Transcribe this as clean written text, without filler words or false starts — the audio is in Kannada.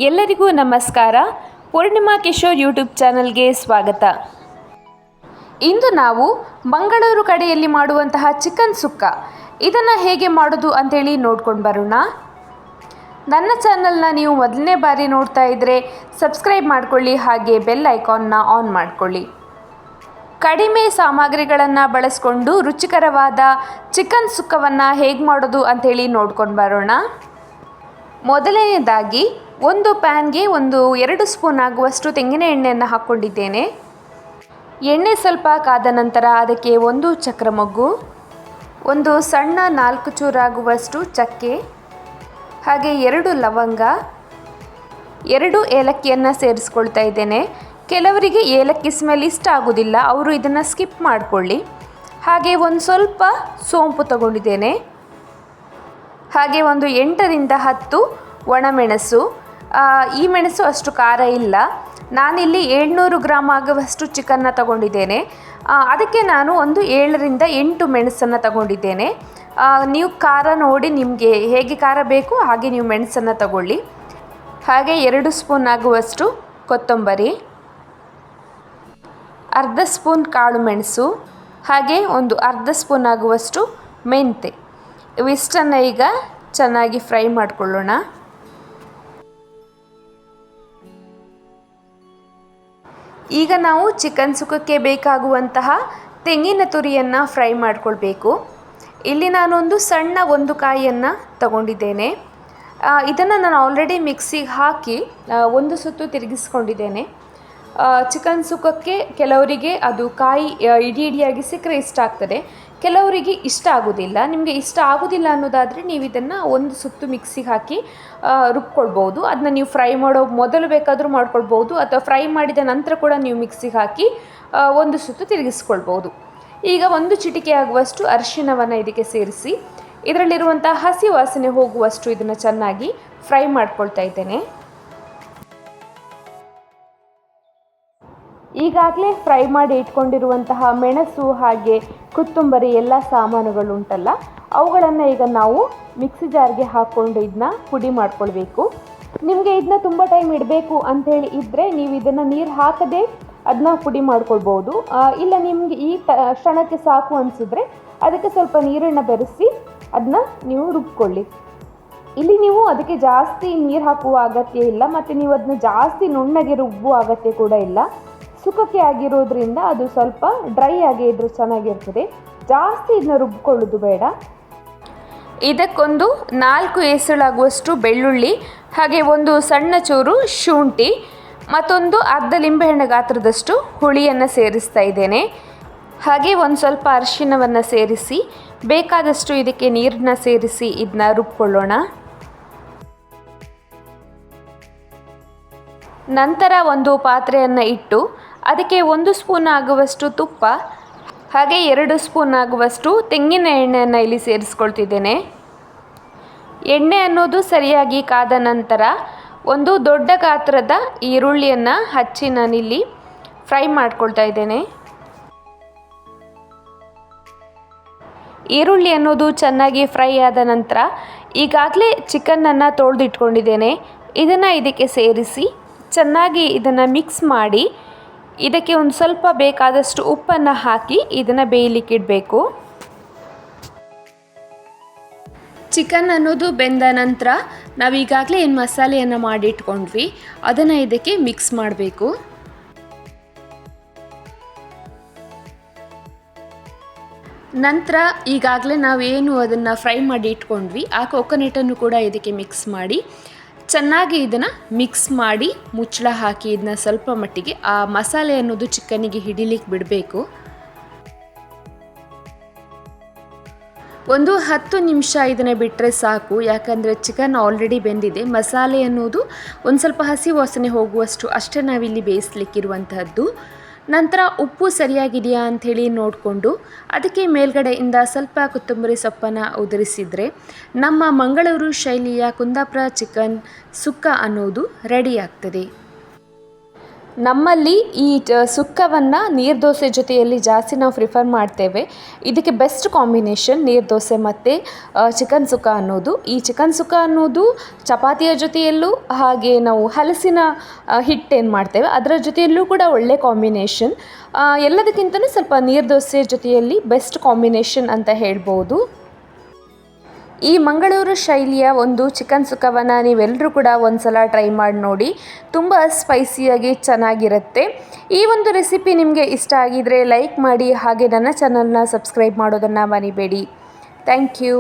ಎಲ್ಲರಿಗೂ ನಮಸ್ಕಾರ. ಪೂರ್ಣಿಮಾ ಕಿಶೋರ್ ಯೂಟ್ಯೂಬ್ ಚಾನಲ್ಗೆ ಸ್ವಾಗತ. ಇಂದು ನಾವು ಮಂಗಳೂರು ಕಡೆಯಲ್ಲಿ ಮಾಡುವಂತಹ ಚಿಕನ್ ಸುಕ್ಕ ಇದನ್ನು ಹೇಗೆ ಮಾಡೋದು ಅಂತೇಳಿ ನೋಡ್ಕೊಂಡು ಬರೋಣ. ನನ್ನ ಚಾನಲ್ನ ನೀವು ಮೊದಲನೇ ಬಾರಿ ನೋಡ್ತಾ ಇದ್ದರೆ ಸಬ್ಸ್ಕ್ರೈಬ್ ಮಾಡ್ಕೊಳ್ಳಿ, ಹಾಗೆ ಬೆಲ್ ಐಕಾನ್ನ ಆನ್ ಮಾಡ್ಕೊಳ್ಳಿ. ಕಡಿಮೆ ಸಾಮಗ್ರಿಗಳನ್ನು ಬಳಸ್ಕೊಂಡು ರುಚಿಕರವಾದ ಚಿಕನ್ ಸುಕ್ಕವನ್ನು ಹೇಗೆ ಮಾಡೋದು ಅಂಥೇಳಿ ನೋಡ್ಕೊಂಡು ಬರೋಣ. ಮೊದಲನೆಯದಾಗಿ ಒಂದು ಪ್ಯಾನ್ಗೆ 2 ಸ್ಪೂನ್ ಆಗುವಷ್ಟು ತೆಂಗಿನ ಎಣ್ಣೆಯನ್ನು ಹಾಕ್ಕೊಂಡಿದ್ದೇನೆ. ಎಣ್ಣೆ ಸ್ವಲ್ಪ ಕಾದ ನಂತರ ಅದಕ್ಕೆ 1 ಚಕ್ರಮೊಗ್ಗು, ಒಂದು ಸಣ್ಣ 4 ಚೂರಾಗುವಷ್ಟು ಚಕ್ಕೆ, ಹಾಗೆ 2 ಲವಂಗ, 2 ಏಲಕ್ಕಿಯನ್ನು ಸೇರಿಸ್ಕೊಳ್ತಾ ಇದ್ದೇನೆ. ಕೆಲವರಿಗೆ ಏಲಕ್ಕಿ ಸ್ಮೆಲ್ ಇಷ್ಟ ಆಗೋದಿಲ್ಲ, ಅವರು ಇದನ್ನು ಸ್ಕಿಪ್ ಮಾಡಿಕೊಳ್ಳಿ. ಹಾಗೆ ಒಂದು ಸ್ವಲ್ಪ ಸೋಂಪು ತಗೊಂಡಿದ್ದೇನೆ. ಹಾಗೆ ಒಂದು 8 ರಿಂದ 10 ಒಣಮೆಣಸು. ಈ ಮೆಣಸು ಅಷ್ಟು ಖಾರ ಇಲ್ಲ. ನಾನಿಲ್ಲಿ 700 ಗ್ರಾಮ್ ಆಗುವಷ್ಟು ಚಿಕನ್ನ ತಗೊಂಡಿದ್ದೇನೆ. ಅದಕ್ಕೆ ನಾನು ಒಂದು 7 ರಿಂದ 8 ಮೆಣಸನ್ನು ತಗೊಂಡಿದ್ದೇನೆ. ನೀವು ಖಾರ ನೋಡಿ ನಿಮಗೆ ಹೇಗೆ ಖಾರ ಬೇಕು ಹಾಗೆ ನೀವು ಮೆಣಸನ್ನು ತಗೊಳ್ಳಿ. ಹಾಗೆ 2 ಸ್ಪೂನ್ ಆಗುವಷ್ಟು ಕೊತ್ತಂಬರಿ, ಅರ್ಧ ಸ್ಪೂನ್ ಕಾಳು ಮೆಣಸು, ಹಾಗೆ ಒಂದು ಅರ್ಧ ಸ್ಪೂನ್ ಆಗುವಷ್ಟು ಮೆಂತೆ. ಇವಿಷ್ಟನ್ನು ಈಗ ಚೆನ್ನಾಗಿ ಫ್ರೈ ಮಾಡಿಕೊಳ್ಳೋಣ. ಈಗ ನಾವು ಚಿಕನ್ ಸುಕ್ಕಕ್ಕೆ ಬೇಕಾಗುವಂತಹ ತೆಂಗಿನ ತುರಿಯನ್ನು ಫ್ರೈ ಮಾಡಿಕೊಳ್ಬೇಕು. ಇಲ್ಲಿ ನಾನೊಂದು ಸಣ್ಣ 1 ಕಾಯಿಯನ್ನು ತಗೊಂಡಿದ್ದೇನೆ. ಇದನ್ನು ನಾನು ಆಲ್ರೆಡಿ ಮಿಕ್ಸಿಗೆ ಹಾಕಿ 1 ಸುತ್ತು ತಿರುಗಿಸ್ಕೊಂಡಿದ್ದೇನೆ. ಚಿಕನ್ ಸುಕ್ಕಕ್ಕೆ ಕೆಲವರಿಗೆ ಅದು ಕಾಯಿ ಇಡಿ ಇಡಿಯಾಗಿ ಸಿಕ್ಕರೆ ಇಷ್ಟ ಆಗ್ತದೆ, ಕೆಲವರಿಗೆ ಇಷ್ಟ ಆಗೋದಿಲ್ಲ. ನಿಮಗೆ ಇಷ್ಟ ಆಗೋದಿಲ್ಲ ಅನ್ನೋದಾದರೆ ನೀವು ಇದನ್ನು 1 ಸುತ್ತು ಮಿಕ್ಸಿಗೆ ಹಾಕಿ ರುಬ್ಕೊಳ್ಬೋದು. ಅದನ್ನ ನೀವು ಫ್ರೈ ಮಾಡೋ ಮೊದಲು ಬೇಕಾದರೂ ಮಾಡ್ಕೊಳ್ಬೋದು, ಅಥವಾ ಫ್ರೈ ಮಾಡಿದ ನಂತರ ಕೂಡ ನೀವು ಮಿಕ್ಸಿಗೆ ಹಾಕಿ 1 ಸುತ್ತು ತಿರುಗಿಸ್ಕೊಳ್ಬೋದು. ಈಗ 1 ಚಿಟಿಕೆ ಆಗುವಷ್ಟು ಅರಿಶಿಣವನ್ನು ಇದಕ್ಕೆ ಸೇರಿಸಿ ಇದರಲ್ಲಿರುವಂಥ ಹಸಿ ವಾಸನೆ ಹೋಗುವಷ್ಟು ಇದನ್ನು ಚೆನ್ನಾಗಿ ಫ್ರೈ ಮಾಡ್ಕೊಳ್ತಾ ಇದ್ದೇನೆ. ಈಗಾಗಲೇ ಫ್ರೈ ಮಾಡಿ ಇಟ್ಕೊಂಡಿರುವಂತಹ ಮೆಣಸು ಹಾಗೆ ಕೊತ್ತಂಬರಿ ಎಲ್ಲ ಸಾಮಾನುಗಳು ಉಂಟಲ್ಲ, ಅವುಗಳನ್ನು ಈಗ ನಾವು ಮಿಕ್ಸಿ ಜಾರ್ಗೆ ಹಾಕ್ಕೊಂಡು ಇದನ್ನ ಪುಡಿ ಮಾಡ್ಕೊಳ್ಬೇಕು. ನಿಮಗೆ ಇದನ್ನ ತುಂಬ ಟೈಮ್ ಇಡಬೇಕು ಅಂಥೇಳಿ ಇದ್ದರೆ ನೀವು ಇದನ್ನು ನೀರು ಹಾಕದೆ ಅದನ್ನ ಪುಡಿ ಮಾಡ್ಕೊಳ್ಬೋದು. ಇಲ್ಲ ನಿಮಗೆ ಈ ಕ್ಷಣಕ್ಕೆ ಸಾಕು ಅನಿಸಿದ್ರೆ ಅದಕ್ಕೆ ಸ್ವಲ್ಪ ನೀರನ್ನು ಬೆರೆಸಿ ಅದನ್ನ ನೀವು ರುಬ್ಕೊಳ್ಳಿ. ಇಲ್ಲಿ ನೀವು ಅದಕ್ಕೆ ಜಾಸ್ತಿ ನೀರು ಹಾಕುವ ಅಗತ್ಯ ಇಲ್ಲ, ಮತ್ತು ನೀವು ಅದನ್ನ ಜಾಸ್ತಿ ನುಣ್ಣಗೆ ರುಬ್ಬುವ ಅಗತ್ಯ ಕೂಡ ಇಲ್ಲ. ಸುಕ್ಕಕ್ಕೆ ಆಗಿರೋದ್ರಿಂದ ಅದು ಸ್ವಲ್ಪ ಡ್ರೈ ಆಗಿ ಇದ್ರೂ ಚೆನ್ನಾಗಿರ್ತದೆ. ಜಾಸ್ತಿ ಇದನ್ನ ರುಬ್ಕೊಳ್ಳೋದು ಬೇಡ. ಇದಕ್ಕೊಂದು 4 ಎಸಳಾಗುವಷ್ಟು ಬೆಳ್ಳುಳ್ಳಿ, ಹಾಗೆ ಒಂದು ಸಣ್ಣ ಚೂರು ಶುಂಠಿ, ಮತ್ತೊಂದು ಅರ್ಧ ಲಿಂಬೆಹಣ್ಣು ಗಾತ್ರದಷ್ಟು ಹುಳಿಯನ್ನು ಸೇರಿಸ್ತಾ ಇದ್ದೇನೆ. ಹಾಗೆ ಒಂದು ಸ್ವಲ್ಪ ಅರಿಶಿಣವನ್ನು ಸೇರಿಸಿ ಬೇಕಾದಷ್ಟು ಇದಕ್ಕೆ ನೀರನ್ನ ಸೇರಿಸಿ ಇದನ್ನ ರುಬ್ಕೊಳ್ಳೋಣ. ನಂತರ ಒಂದು ಪಾತ್ರೆಯನ್ನು ಇಟ್ಟು ಅದಕ್ಕೆ 1 ಸ್ಪೂನ್ ಆಗುವಷ್ಟು ತುಪ್ಪ, ಹಾಗೆ 2 ಸ್ಪೂನ್ ಆಗುವಷ್ಟು ತೆಂಗಿನ ಎಣ್ಣೆಯನ್ನು ಇಲ್ಲಿ ಸೇರಿಸ್ಕೊಳ್ತಿದ್ದೇನೆ. ಎಣ್ಣೆ ಅನ್ನೋದು ಸರಿಯಾಗಿ ಕಾದ ನಂತರ ಒಂದು ದೊಡ್ಡ ಗಾತ್ರದ ಈರುಳ್ಳಿಯನ್ನು ಹಚ್ಚಿ ನಾನಿಲ್ಲಿ ಫ್ರೈ ಮಾಡ್ಕೊಳ್ತಾ ಇದ್ದೇನೆ. ಈರುಳ್ಳಿ ಅನ್ನೋದು ಚೆನ್ನಾಗಿ ಫ್ರೈ ಆದ ನಂತರ ಈಗಾಗಲೇ ಚಿಕನನ್ನು ತೊಳೆದಿಟ್ಕೊಂಡಿದ್ದೇನೆ. ಇದನ್ನು ಇದಕ್ಕೆ ಸೇರಿಸಿ ಚೆನ್ನಾಗಿ ಇದನ್ನು ಮಿಕ್ಸ್ ಮಾಡಿ ಇದಕ್ಕೆ ಒಂದು ಸ್ವಲ್ಪ ಬೇಕಾದಷ್ಟು ಉಪ್ಪನ್ನು ಹಾಕಿ ಇದನ್ನು ಬೇಯಲಿಕ್ಕೆ ಇಡಬೇಕು. ಚಿಕನ್ ಅನ್ನೋದು ಬೆಂದ ನಂತರ ನಾವು ಈಗಾಗಲೇ ಏನು ಮಸಾಲೆಯನ್ನು ಮಾಡಿ ಇಟ್ಕೊಂಡ್ವಿ ಅದನ್ನು ಇದಕ್ಕೆ ಮಿಕ್ಸ್ ಮಾಡಬೇಕು. ನಂತರ ಈಗಾಗಲೇ ನಾವೇನು ಅದನ್ನು ಫ್ರೈ ಮಾಡಿ ಇಟ್ಕೊಂಡ್ವಿ ಆ ಕೊಕೊನೆಟನ್ನು ಕೂಡ ಇದಕ್ಕೆ ಮಿಕ್ಸ್ ಮಾಡಿ ಚೆನ್ನಾಗಿ ಇದನ್ನು ಮಿಕ್ಸ್ ಮಾಡಿ ಮುಚ್ಚಳ ಹಾಕಿ ಇದನ್ನ ಸ್ವಲ್ಪ ಮಟ್ಟಿಗೆ ಆ ಮಸಾಲೆ ಅನ್ನೋದು ಚಿಕನ್ನಿಗೆ ಹಿಡಿಲಿಕ್ಕೆ ಬಿಡಬೇಕು. ಒಂದು 10 ನಿಮಿಷ ಇದನ್ನು ಬಿಟ್ಟರೆ ಸಾಕು, ಯಾಕಂದರೆ ಚಿಕನ್ ಆಲ್ರೆಡಿ ಬೆಂದಿದೆ. ಮಸಾಲೆ ಅನ್ನೋದು ಒಂದು ಸ್ವಲ್ಪ ಹಸಿ ವಾಸನೆ ಹೋಗುವಷ್ಟು ಅಷ್ಟೇ ನಾವಿಲ್ಲಿ ಬೇಯಿಸ್ಲಿಕ್ಕಿರುವಂತಹದ್ದು. ನಂತರ ಉಪ್ಪು ಸರಿಯಾಗಿದೆಯಾ ಅಂಥೇಳಿ ನೋಡಿಕೊಂಡು ಅದಕ್ಕೆ ಮೇಲ್ಗಡೆಯಿಂದ ಸ್ವಲ್ಪ ಕೊತ್ತಂಬರಿ ಸೊಪ್ಪನ್ನು ಉದುರಿಸಿದರೆ ನಮ್ಮ ಮಂಗಳೂರು ಶೈಲಿಯ ಕುಂದಾಪುರ ಚಿಕನ್ ಸುಕ್ಕ ಅನ್ನೋದು ರೆಡಿ ಆಗ್ತದೆ. ನಮ್ಮಲ್ಲಿ ಈ ಸುಕ್ಕವನ್ನು ನೀರು ದೋಸೆ ಜೊತೆಯಲ್ಲಿ ಜಾಸ್ತಿ ನಾವು ಪ್ರಿಫರ್ ಮಾಡ್ತೇವೆ. ಇದಕ್ಕೆ ಬೆಸ್ಟ್ ಕಾಂಬಿನೇಷನ್ ನೀರು ದೋಸೆ ಮತ್ತು ಚಿಕನ್ ಸುಕ್ಕ ಅನ್ನೋದು. ಈ ಚಿಕನ್ ಸುಕ್ಕ ಅನ್ನೋದು ಚಪಾತಿಯ ಜೊತೆಯಲ್ಲೂ ಹಾಗೆ ನಾವು ಹಲಸಿನ ಹಿಟ್ಟೇನು ಮಾಡ್ತೇವೆ ಅದರ ಜೊತೆಯಲ್ಲೂ ಕೂಡ ಒಳ್ಳೆ ಕಾಂಬಿನೇಷನ್. ಎಲ್ಲದಕ್ಕಿಂತಲೂ ಸ್ವಲ್ಪ ನೀರು ದೋಸೆ ಜೊತೆಯಲ್ಲಿ ಬೆಸ್ಟ್ ಕಾಂಬಿನೇಷನ್ ಅಂತ ಹೇಳ್ಬೋದು. ಈ ಮಂಗಳೂರು ಶೈಲಿಯ ಒಂದು ಚಿಕನ್ ಸುಕ್ಕವನ್ನು ನೀವೆಲ್ಲರೂ ಕೂಡ ಒಂದು ಸಲ ಟ್ರೈ ಮಾಡಿ ನೋಡಿ. ತುಂಬ ಸ್ಪೈಸಿಯಾಗಿ ಚೆನ್ನಾಗಿರುತ್ತೆ. ಈ ಒಂದು ರೆಸಿಪಿ ನಿಮಗೆ ಇಷ್ಟ ಆಗಿದರೆ ಲೈಕ್ ಮಾಡಿ, ಹಾಗೆ ನನ್ನ ಚಾನಲ್ನ ಸಬ್ಸ್ಕ್ರೈಬ್ ಮಾಡೋದನ್ನು ಮರಿಬೇಡಿ. Thank you.